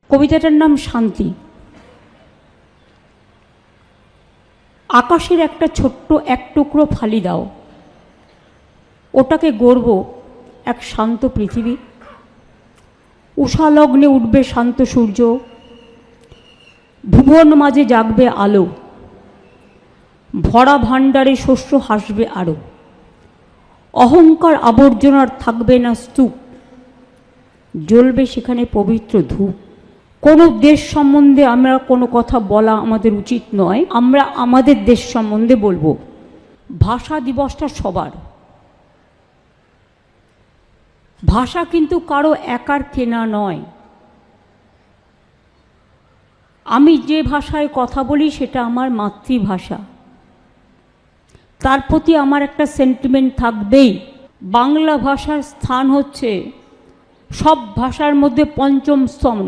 কবিতাটার নাম শান্তি। আকাশের একটা ছোট্ট এক টুকরো ফালি দাও, ওটাকে গড়ব এক শান্ত পৃথিবী। উষালগ্নে উঠবে শান্ত সূর্য, ভুবন মাঝে জাগবে আলো, ভরা ভাণ্ডারে শস্য হাসবে আরো। অহংকার আবর্জনার থাকবে না স্তূপ, জ্বলবে সেখানে পবিত্র ধূপ। কোনো দেশ সম্বন্ধে আমরা কোনো কথা বলা আমাদের উচিত নয়, আমরা আমাদের দেশ সম্বন্ধে বলবো। ভাষা দিবসটা সবার। ভাষা কিন্তু কারো একার কেনা নয়। আমি যে ভাষায় কথা বলি সেটা আমার মাতৃভাষা, তার প্রতি আমার একটা সেন্টিমেন্ট থাকবেই। বাংলা ভাষার স্থান হচ্ছে সব ভাষার মধ্যে পঞ্চম স্তম্ভ।